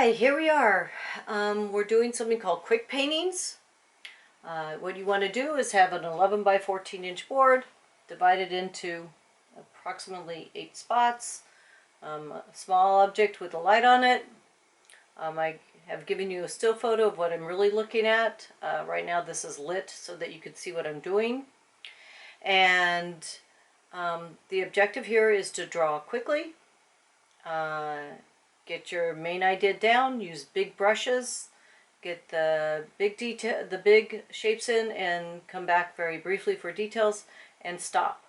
Alright, here we are. We're doing something called quick paintings. What you want to do is have an 11 by 14 inch board divided into approximately 8 spots. A small object with a light on it. I have given you a still photo of what I'm really looking at. Right now this is lit so that you can see what I'm doing. And the objective here is to draw quickly. Get your main idea down, use big brushes, get the big detail, the big shapes in, and come back very briefly for details, and stop.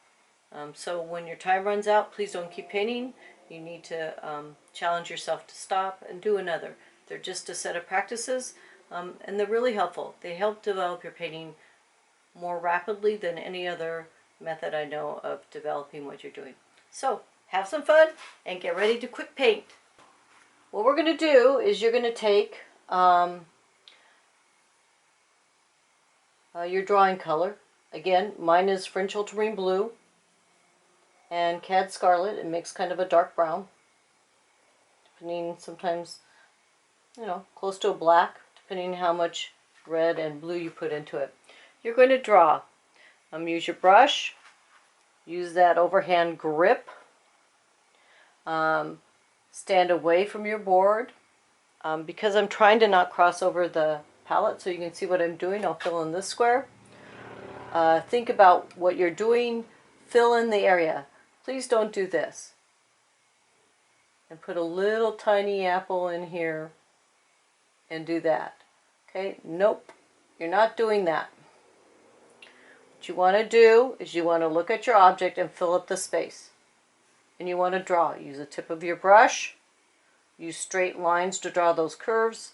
So when your time runs out, please don't keep painting. You need to challenge yourself to stop and do another. They're just a set of practices, and they're really helpful. They help develop your painting more rapidly than any other method I know of developing what you're doing. So have some fun and get ready to quick paint. What we're going to do is you're going to take your drawing color. Again, mine is French Ultramarine Blue and Cad Scarlet. It makes kind of a dark brown, depending, sometimes, close to a black, depending on how much red and blue you put into it. You're going to draw. Use your brush. Use that overhand grip. Stand away from your board. Because I'm trying to not cross over the palette so you can see what I'm doing, I'll fill in this square. Think about what you're doing. Fill in the area. Please don't do this. And put a little tiny apple in here and do that. Okay, nope, you're not doing that. What you want to do is you want to look at your object and fill up the space. And you want to draw. Use the tip of your brush. Use straight lines to draw those curves.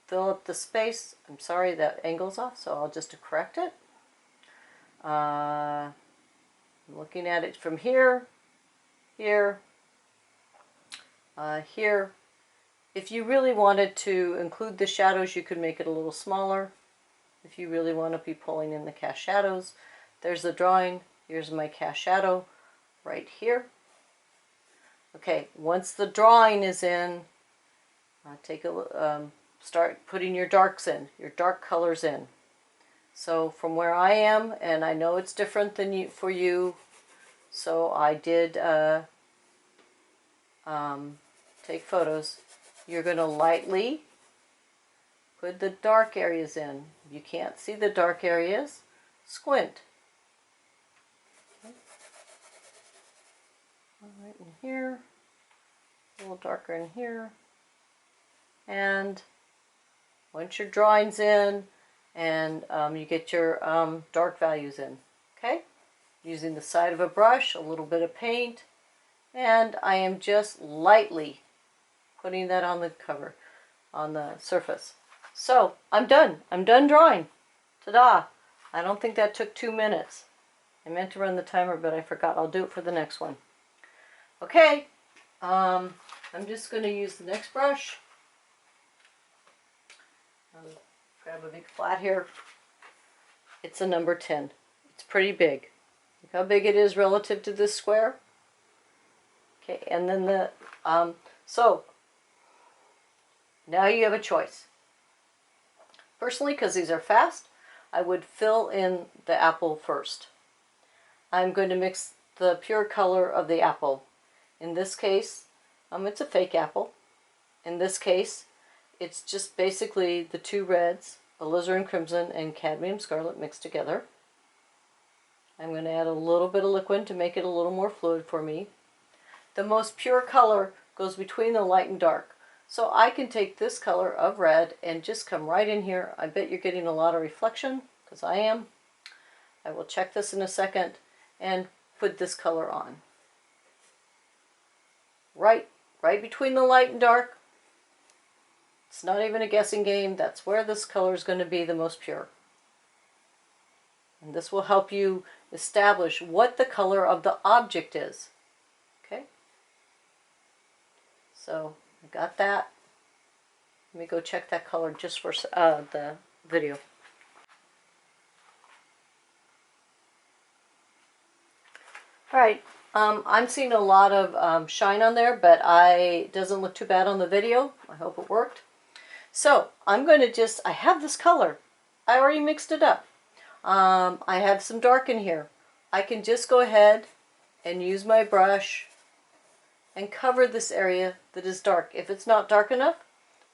Fill up the space. I'm sorry, that angle's off, so I'll just correct it. I'm looking at it from here, here, here. If you really wanted to include the shadows, you could make it a little smaller. If you really want to be pulling in the cast shadows. There's the drawing. Here's my cast shadow right here. Okay, once the drawing is in, start putting your darks in, your dark colors in. So from where I am, and I know it's different than for you, so I did take photos. You're going to lightly put the dark areas in. If you can't see the dark areas, squint. Right in here, a little darker in here, and once your drawing's in and you get your dark values in, okay? Using the side of a brush, a little bit of paint, and I am just lightly putting that on the cover, on the surface. So I'm done. I'm done drawing. Ta-da! I don't think that took 2 minutes. I meant to run the timer, but I forgot. I'll do it for the next one. Okay, I'm just going to use the next brush. Grab a big flat here. It's a number 10. It's pretty big. Look how big it is relative to this square. Okay, and then so now you have a choice. Personally, because these are fast, I would fill in the apple first. I'm going to mix the pure color of the apple. In this case, it's a fake apple. In this case, it's just basically the two reds, alizarin crimson and cadmium scarlet mixed together. I'm going to add a little bit of liquid to make it a little more fluid for me. The most pure color goes between the light and dark. So I can take this color of red and just come right in here. I bet you're getting a lot of reflection, because I am. I will check this in a second and put this color on. Right between the light and dark. It's not even a guessing game. That's where this color is going to be the most pure. And this will help you establish what the color of the object is. Okay? So I got that. Let me go check that color just for the video. Alright, I'm seeing a lot of shine on there, but it doesn't look too bad on the video. I hope it worked. So I'm going to I have this color. I already mixed it up. I have some dark in here. I can just go ahead and use my brush and cover this area that is dark. If it's not dark enough,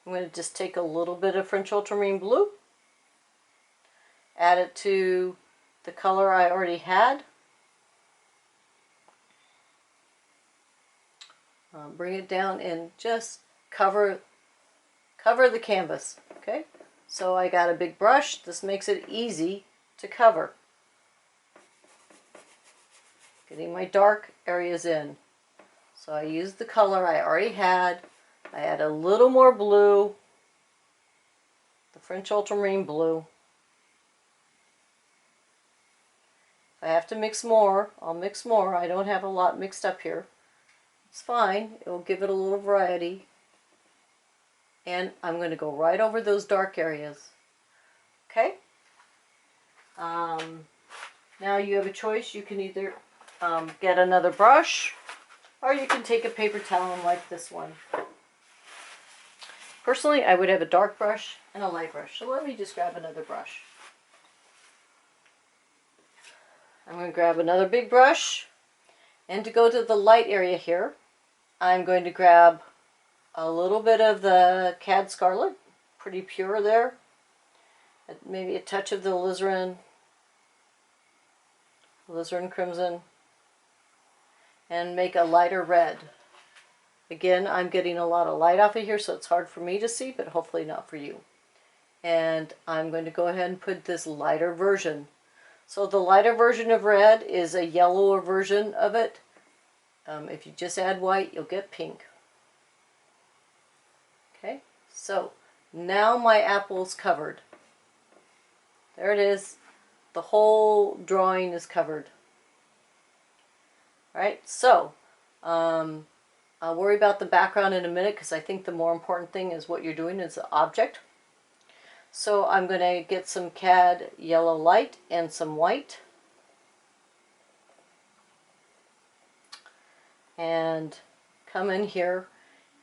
I'm going to just take a little bit of French ultramarine blue, add it to the color I already had, bring it down and just cover the canvas. Okay, so I got a big brush. This makes it easy to cover. Getting my dark areas in. So I used the color I already had. I add a little more blue, the French ultramarine blue. If I have to mix more, I'll mix more. I don't have a lot mixed up here. It's fine. It will give it a little variety. And I'm going to go right over those dark areas. Okay? Now you have a choice. You can either get another brush, or you can take a paper towel and wipe this one. Personally, I would have a dark brush and a light brush. So let me just grab another brush. I'm going to grab another big brush. And to go to the light area here, I'm going to grab a little bit of the Cad Scarlet, pretty pure there. Maybe a touch of the alizarin crimson, and make a lighter red. Again, I'm getting a lot of light off of here, so it's hard for me to see, but hopefully not for you. And I'm going to go ahead and put this lighter version. So the lighter version of red is a yellower version of it. If you just add white, you'll get pink. Okay, so now my apple's covered. There it is. The whole drawing is covered. Alright, so I'll worry about the background in a minute, because I think the more important thing is what you're doing as the object. So I'm going to get some Cad yellow light and some white. And come in here,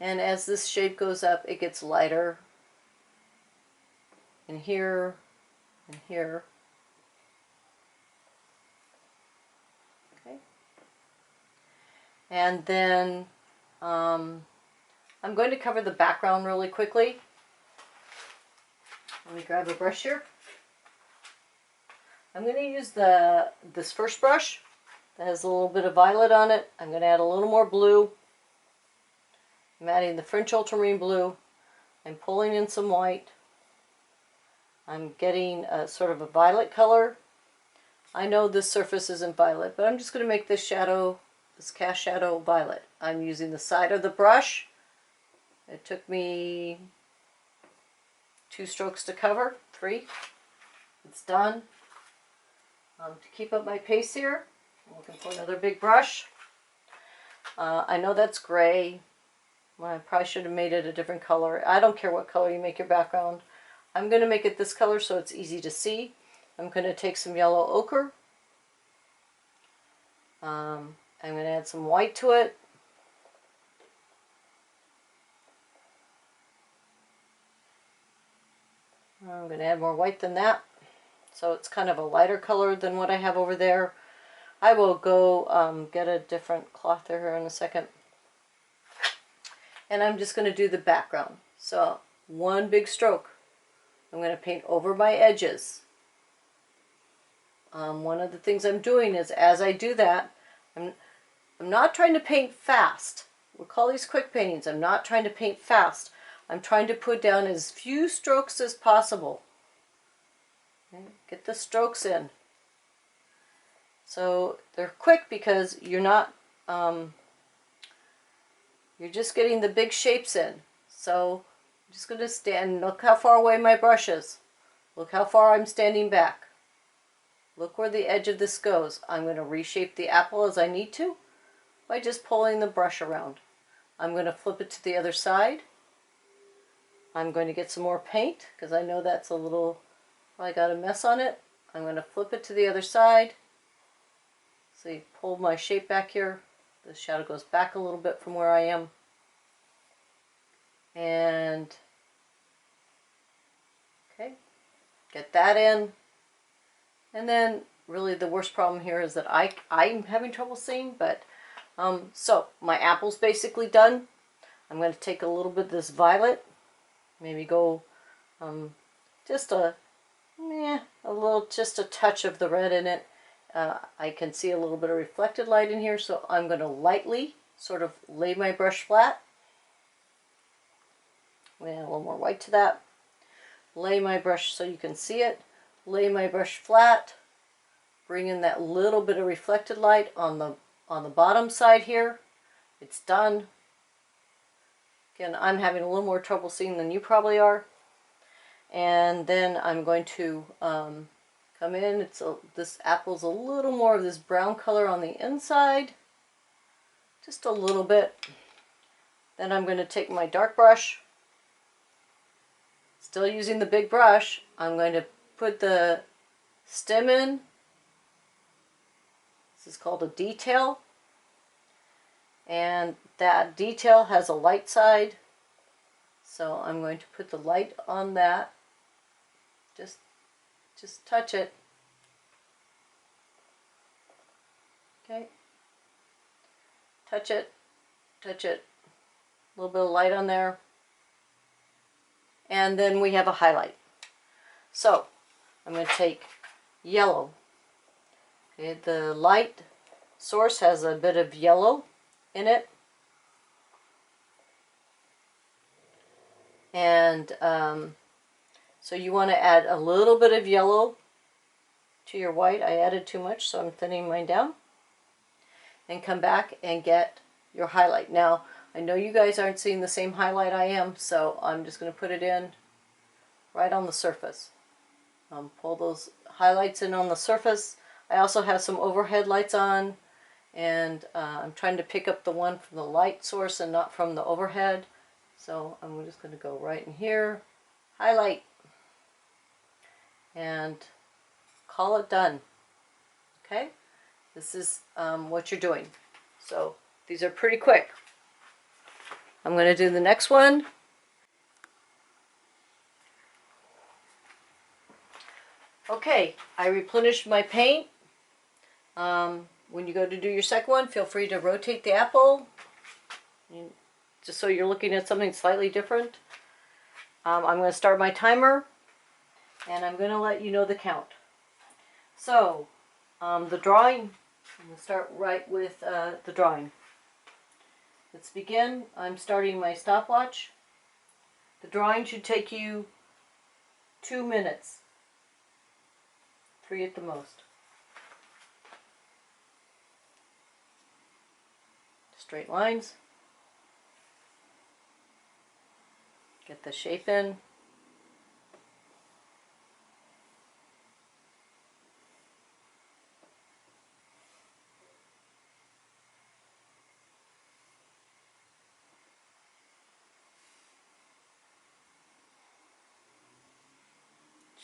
and as this shape goes up, it gets lighter in here and here. Okay. And then I'm going to cover the background really quickly. Let me grab a brush here. I'm going to use this first brush that has a little bit of violet on it. I'm going to add a little more blue. I'm adding the French ultramarine blue. I'm pulling in some white. I'm getting a sort of a violet color. I know this surface isn't violet, but I'm just going to make this shadow, this cast shadow, violet. I'm using the side of the brush. It took me 2 strokes to cover, 3. It's done. To keep up my pace here, I'm looking for another big brush. I know that's gray. Well, I probably should have made it a different color. I don't care what color you make your background. I'm going to make it this color so it's easy to see. I'm going to take some yellow ochre. I'm going to add some white to it. I'm going to add more white than that. So it's kind of a lighter color than what I have over there. I will go get a different cloth here in a second. And I'm just going to do the background. So one big stroke. I'm going to paint over my edges. One of the things I'm doing is, as I do that, I'm not trying to paint fast. We'll call these quick paintings. I'm not trying to paint fast. I'm trying to put down as few strokes as possible. Okay, get the strokes in. So they're quick because you're not, you're just getting the big shapes in. So I'm just going to stand, look how far away my brush is. Look how far I'm standing back. Look where the edge of this goes. I'm going to reshape the apple as I need to by just pulling the brush around. I'm going to flip it to the other side. I'm going to get some more paint because I know that's a little, I got a mess on it. I'm going to flip it to the other side. So you pull my shape back here. The shadow goes back a little bit from where I am. And, okay, get that in. And then really the worst problem here is that I'm having trouble seeing, but so my apple's basically done. I'm going to take a little bit of this violet, maybe go just just a touch of the red in it. I can see a little bit of reflected light in here, so I'm going to lightly sort of lay my brush flat. I'm going to add a little more white to that. Lay my brush so you can see it. Lay my brush flat. Bring in that little bit of reflected light on the bottom side here. It's done. Again, I'm having a little more trouble seeing than you probably are. And then I'm going to come in. This apple's a little more of this brown color on the inside. Just a little bit. Then I'm going to take my dark brush. Still using the big brush. I'm going to put the stem in. This is called a detail. And that detail has a light side. So I'm going to put the light on that. Just touch it. Okay. Touch it. Touch it. A little bit of light on there. And then we have a highlight. So I'm going to take yellow. Okay, the light source has a bit of yellow in it. And so you want to add a little bit of yellow to your white. I added too much, so I'm thinning mine down. And come back and get your highlight. Now, I know you guys aren't seeing the same highlight I am, so I'm just going to put it in right on the surface. Pull those highlights in on the surface. I also have some overhead lights on, and I'm trying to pick up the one from the light source and not from the overhead. So I'm just going to go right in here, highlight, and call it done. Okay, this is what you're doing. So these are pretty quick. I'm going to do the next one. Okay, I replenished my paint. When you go to do your second one, feel free to rotate the apple, just so you're looking at something slightly different. I'm going to start my timer, and I'm going to let you know the count. So, the drawing, I'm going to start right with the drawing. Let's begin. I'm starting my stopwatch. The drawing should take you 2 minutes. 3 at the most. Straight lines. Get the shape in.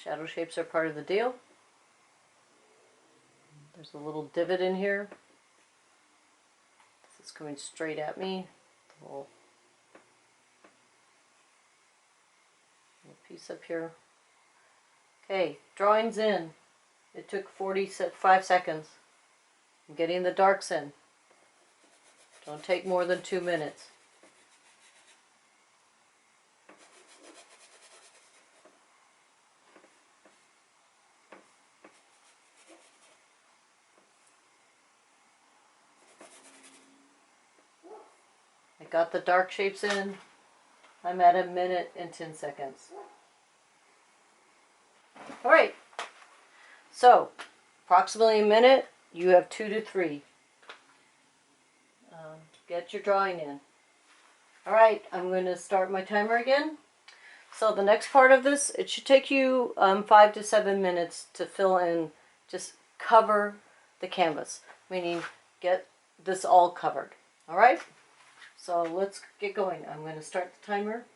Shadow shapes are part of the deal. There's a little divot in here. This is coming straight at me. The little piece up here. Okay, drawing's in. It took 45 seconds. I'm getting the darks in. Don't take more than 2 minutes. I got the dark shapes in. I'm at 1 minute and 10 seconds. Alright, so approximately 1 minute, you have 2 to 3. Get your drawing in. Alright, I'm going to start my timer again. So the next part of this, it should take you 5 to 7 minutes to fill in, just cover the canvas, meaning get this all covered. Alright, so let's get going. I'm going to start the timer.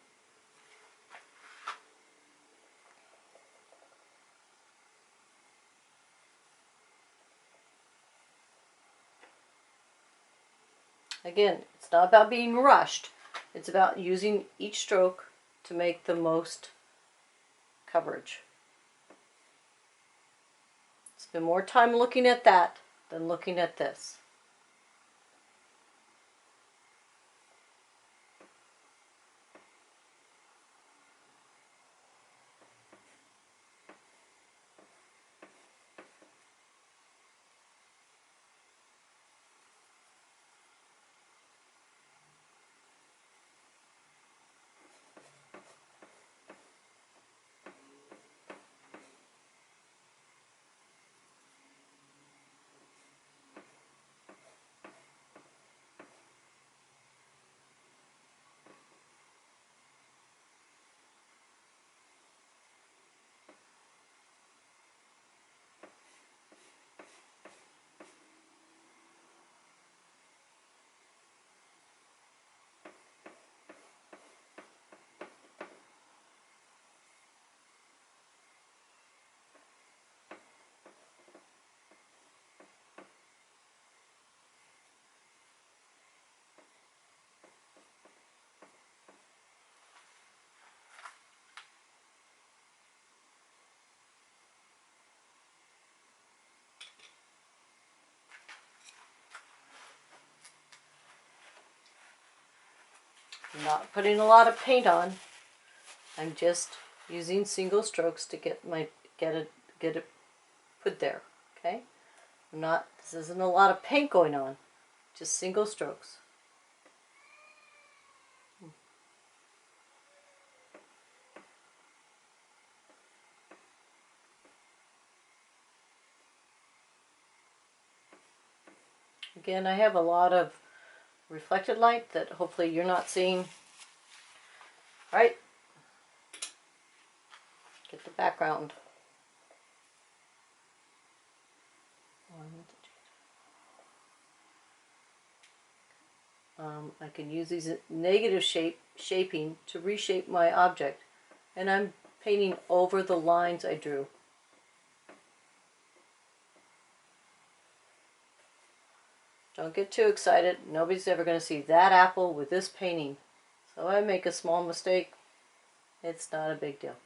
Again, it's not about being rushed. It's about using each stroke to make the most coverage. Spend more time looking at that than looking at this. I'm not putting a lot of paint on. I'm just using single strokes to get it put there. Okay? This isn't a lot of paint going on. Just single strokes. Again, I have a lot of reflected light that hopefully you're not seeing. All right, get the background. I can use these negative shaping to reshape my object, and I'm painting over the lines I drew. Don't get too excited. Nobody's ever going to see that apple with this painting. So I make a small mistake. It's not a big deal.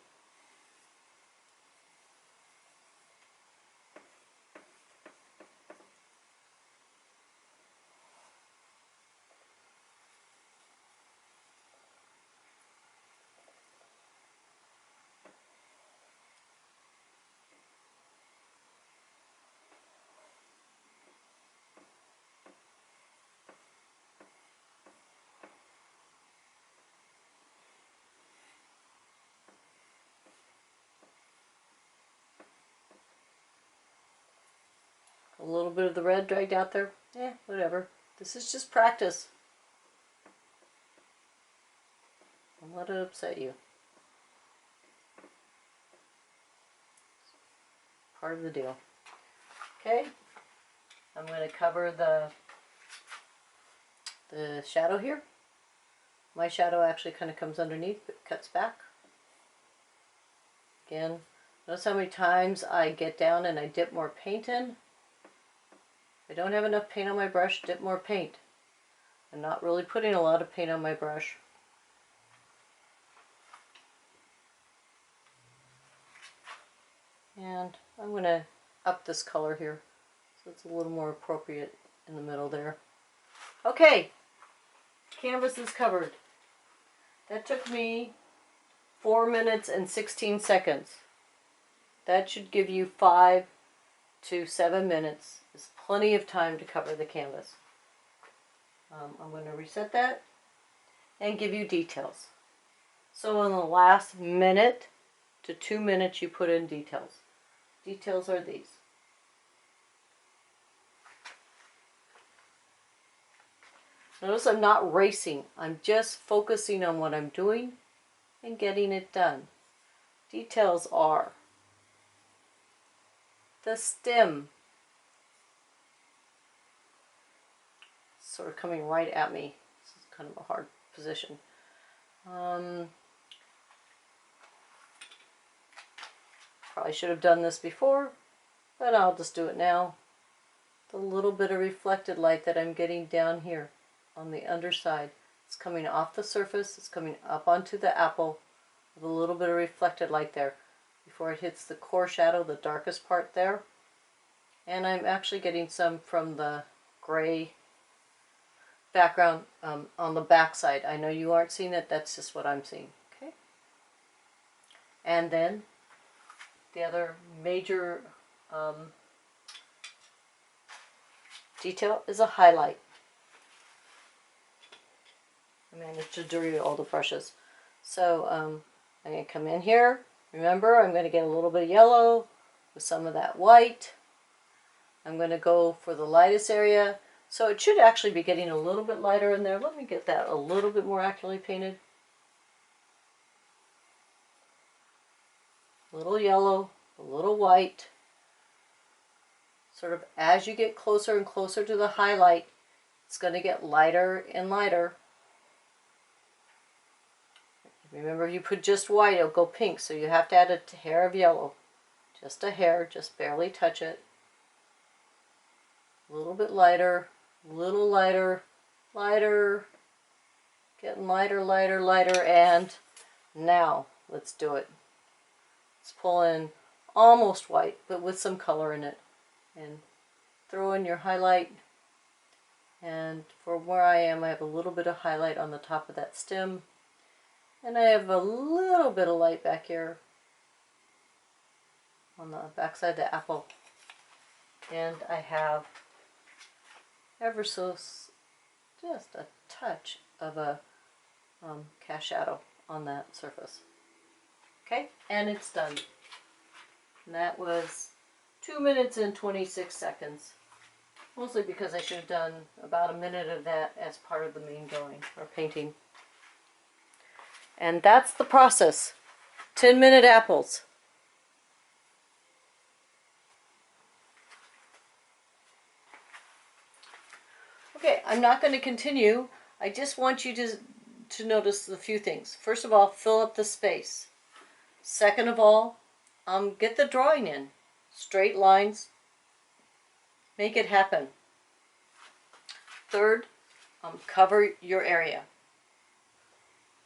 A little bit of the red dragged out there. Whatever. This is just practice. Don't let it upset you. Part of the deal. Okay. I'm going to cover the shadow here. My shadow actually kind of comes underneath but cuts back. Again, notice how many times I get down and I dip more paint in. If I don't have enough paint on my brush, dip more paint. I'm not really putting a lot of paint on my brush. And I'm going to up this color here so it's a little more appropriate in the middle there. Okay, canvas is covered. That took me 4 minutes and 16 seconds. That should give you 5 to 7 minutes. There's plenty of time to cover the canvas. I'm going to reset that and give you details. So in the last minute to 2 minutes you put in details. Details are these. Notice I'm not racing. I'm just focusing on what I'm doing and getting it done. Details are the stem. Sort of coming right at me. This is kind of a hard position. Probably should have done this before, but I'll just do it now. The little bit of reflected light that I'm getting down here on the underside. It's coming off the surface, it's coming up onto the apple with a little bit of reflected light there before it hits the core shadow, the darkest part there. And I'm actually getting some from the gray background on the back side. I know you aren't seeing it, that's just what I'm seeing. Okay. And then the other major detail is a highlight. I managed to dirty all the brushes. So I'm going to come in here. Remember, I'm going to get a little bit of yellow with some of that white. I'm going to go for the lightest area. So it should actually be getting a little bit lighter in there. Let me get that a little bit more accurately painted. A little yellow, a little white. Sort of as you get closer and closer to the highlight, it's going to get lighter and lighter. Remember, if you put just white, it'll go pink, so you have to add a hair of yellow. Just a hair, just barely touch it. A little bit lighter, a little lighter, lighter, getting lighter, lighter, lighter, and now let's do it. Let's pull in almost white, but with some color in it. And throw in your highlight. And for where I am, I have a little bit of highlight on the top of that stem. And I have a little bit of light back here on the back side of the apple. And I have ever so just a touch of a cast shadow on that surface. Okay, and it's done. And that was 2 minutes and 26 seconds. Mostly because I should have done about a minute of that as part of the main drawing or painting. And that's the process. 10-minute apples. Okay, I'm not going to continue. I just want you to notice a few things. First of all, fill up the space. Second of all, get the drawing in. Straight lines. Make it happen. Third, cover your area.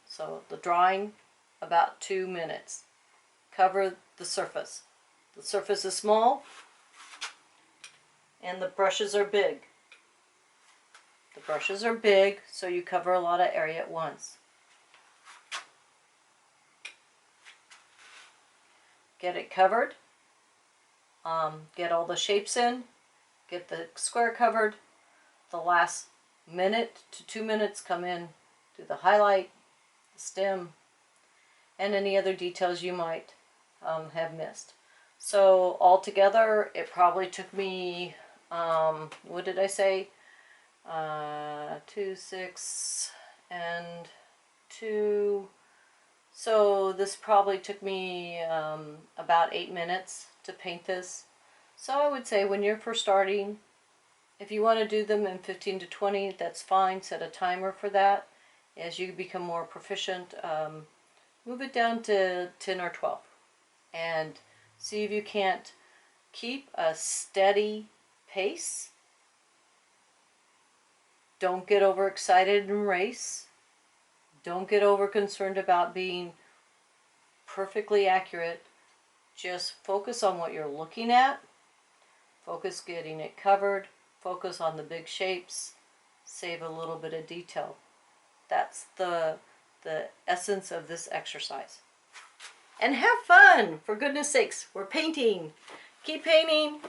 So the drawing, about 2 minutes. Cover the surface. The surface is small and the brushes are big. The brushes are big, so you cover a lot of area at once. Get it covered. Get all the shapes in. Get the square covered. The last minute to 2 minutes come in, do the highlight, the stem, and any other details you might have missed. So altogether, it probably took me, what did I say? 2, 6, and 2. So this probably took me about 8 minutes to paint this. So I would say when you're first starting, if you want to do them in 15 to 20, that's fine. Set a timer for that. As you become more proficient, move it down to 10 or 12. And see if you can't keep a steady pace. Don't get overexcited and race. Don't get over concerned about being perfectly accurate. Just focus on what you're looking at. Focus getting it covered. Focus on the big shapes. Save a little bit of detail. That's the essence of this exercise. And have fun! For goodness sakes, we're painting. Keep painting.